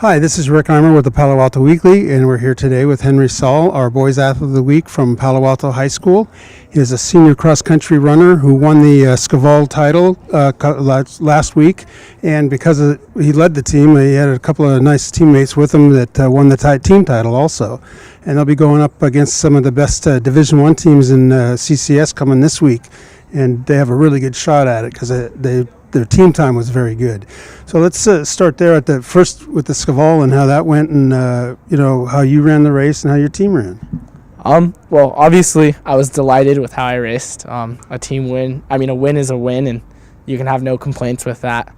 Hi, this is Rick Eymer with the Palo Alto Weekly, and we're here today with Henry Saul, our Boys Athlete of the Week from Palo Alto High School. He is a senior cross-country runner who won the Scaval title last week, and because he led the team, he had a couple of nice teammates with him that won the team title also. And they'll be going up against some of the best Division I teams in CCS coming this week, and they have a really good shot at it because their team time was very good. So let's start there at the first with the Scaval and how that went, and how you ran the race and how your team ran. Well, obviously, I was delighted with how I raced. A team win. I mean, a win is a win, and you can have no complaints with that.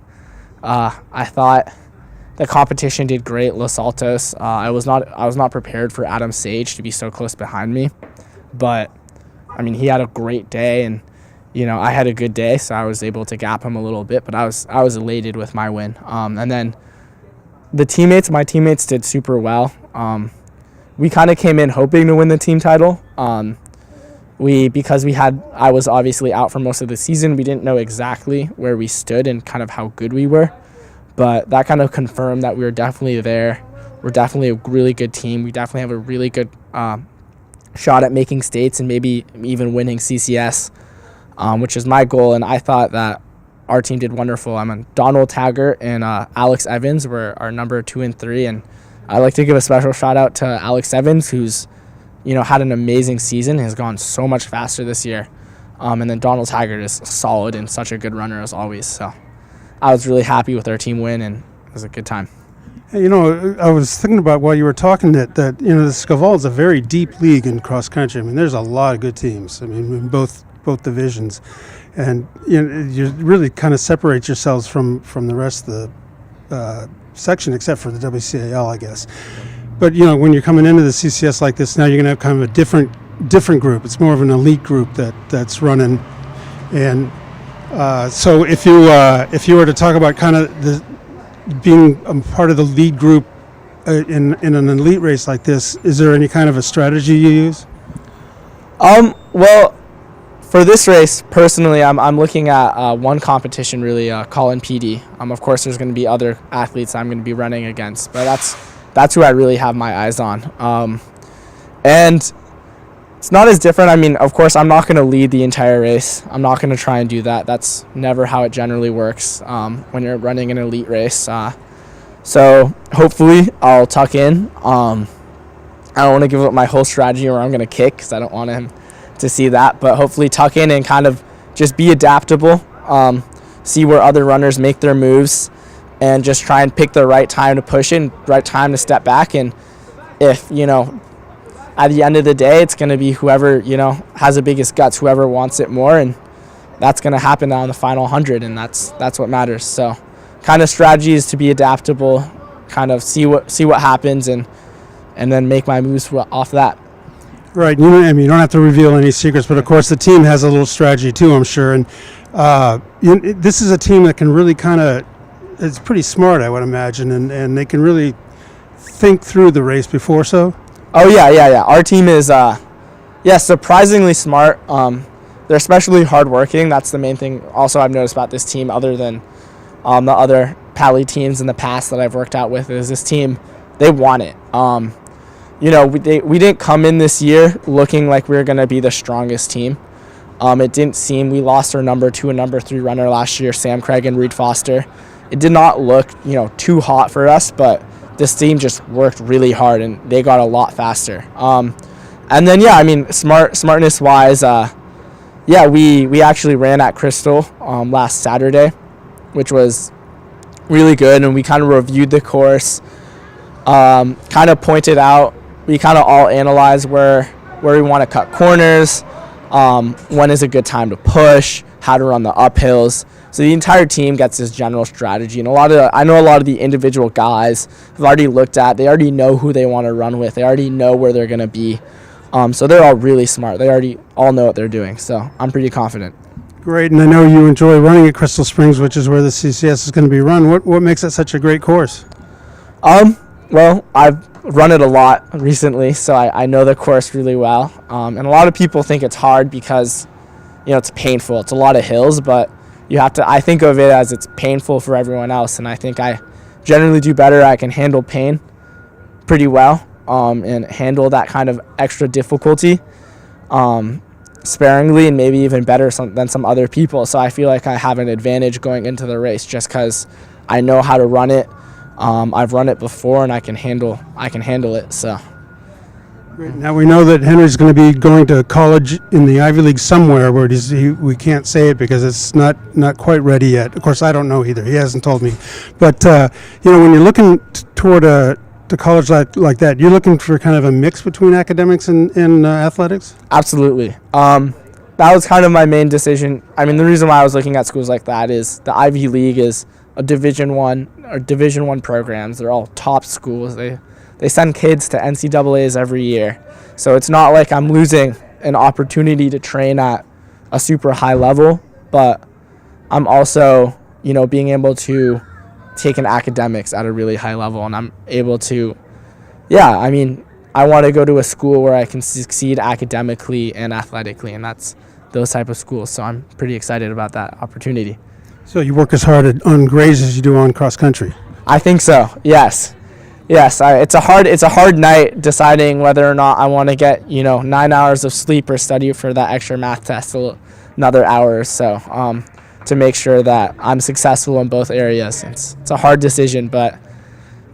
I thought the competition did great. Los Altos. I was not prepared for Adam Sage to be so close behind me, but I mean, he had a great day, and I had a good day, so I was able to gap him a little bit, but I was elated with my win. And then my teammates did super well. We kind of came in hoping to win the team title. I was obviously out for most of the season. We didn't know exactly where we stood and kind of how good we were, but that kind of confirmed that we were definitely there. We're definitely a really good team. We definitely have a really good shot at making states and maybe even winning CCS. Which is my goal, and I thought that our team did wonderful. Donald Taggart and Alex Evans were our number 2 and 3, and I'd like to give a special shout out to Alex Evans, who's had an amazing season, has gone so much faster this year, and then Donald Taggart is solid and such a good runner as always. So I was really happy with our team win, and it was a good time. Hey, I was thinking about while you were talking that the Scaval is a very deep league in cross country. I mean, there's a lot of good teams. I mean, in both divisions, and you really kind of separate yourselves from the rest of the section, except for the WCAL, I guess. But when you're coming into the CCS like this, now you're going to have kind of a different group. It's more of an elite group that's running, and so if you were to talk about kind of being a part of the lead group in an elite race like this, is there any kind of a strategy you use? Well, for this race, personally, I'm looking at one competition, really, Colin PD. Of course, there's going to be other athletes I'm going to be running against, but that's who I really have my eyes on. And it's not as different. I mean, of course, I'm not going to lead the entire race. I'm not going to try and do that. That's never how it generally works when you're running an elite race. So hopefully I'll tuck in. I don't want to give up my whole strategy where I'm going to kick because I don't want him to see that, but hopefully tuck in and kind of just be adaptable, see where other runners make their moves, and just try and pick the right time to push in, right time to step back. And if at the end of the day, it's going to be whoever has the biggest guts, whoever wants it more, and that's going to happen on the final 100, and that's what matters. So kind of strategy is to be adaptable, kind of see what happens, and then make my moves off that. Right, you don't have to reveal any secrets, but of course the team has a little strategy too, I'm sure. And this is a team that can really it's pretty smart, I would imagine, and they can really think through the race before. So. Oh yeah. Our team is, surprisingly smart. They're especially hardworking. That's the main thing. Also, I've noticed about this team, other than the other Pally teams in the past that I've worked out with, is this team, they want it. We didn't come in this year looking like we were going to be the strongest team. It didn't seem. We lost our number 2 and number 3 runner last year, Sam Craig and Reed Foster. It did not look, too hot for us, but this team just worked really hard, and they got a lot faster. And then, smartness-wise, we actually ran at Crystal last Saturday, which was really good, and we kind of reviewed the course, kind of pointed out. We kind of all analyze where we want to cut corners, when is a good time to push, how to run the uphills. So the entire team gets this general strategy, and I know a lot of the individual guys have already looked at. They already know who they want to run with. They already know where they're going to be. So they're all really smart. They already all know what they're doing. So I'm pretty confident. Great, and I know you enjoy running at Crystal Springs, which is where the CCS is going to be run. What makes it such a great course? Well, I've run it a lot recently, so I know the course really well. And a lot of people think it's hard because, it's painful. It's a lot of hills, but I think of it as it's painful for everyone else, and I think I generally do better. I can handle pain pretty well, and handle that kind of extra difficulty sparingly, and maybe even better than some other people. So I feel like I have an advantage going into the race just because I know how to run it. I've run it before, and I can handle it. So. Now we know that Henry's going to be going to college in the Ivy League somewhere where we can't say it because it's not quite ready yet. Of course, I don't know either. He hasn't told me. But, when you're looking toward to college like that, you're looking for kind of a mix between academics and athletics? Absolutely. That was kind of my main decision. I mean, the reason why I was looking at schools like that is the Ivy League is a Division I programs. They're all top schools. They send kids to NCAAs every year. So it's not like I'm losing an opportunity to train at a super high level, but I'm also, being able to take an academics at a really high level, and I'm able to, I want to go to a school where I can succeed academically and athletically, and that's those type of schools. So I'm pretty excited about that opportunity. So you work as hard on grades as you do on cross country? I think so, yes. Yes, it's a hard night deciding whether or not I want to get 9 hours of sleep or study for that extra math test another hour or so, to make sure that I'm successful in both areas. It's a hard decision, but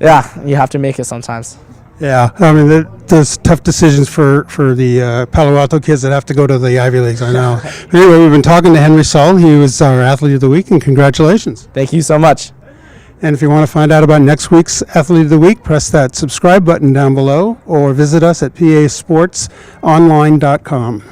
yeah, you have to make it sometimes. Yeah, I mean, there's tough decisions for the Palo Alto kids that have to go to the Ivy Leagues, I know. Anyway, we've been talking to Henry Saul. He was our Athlete of the Week, and congratulations. Thank you so much. And if you want to find out about next week's Athlete of the Week, press that subscribe button down below or visit us at pasportsonline.com.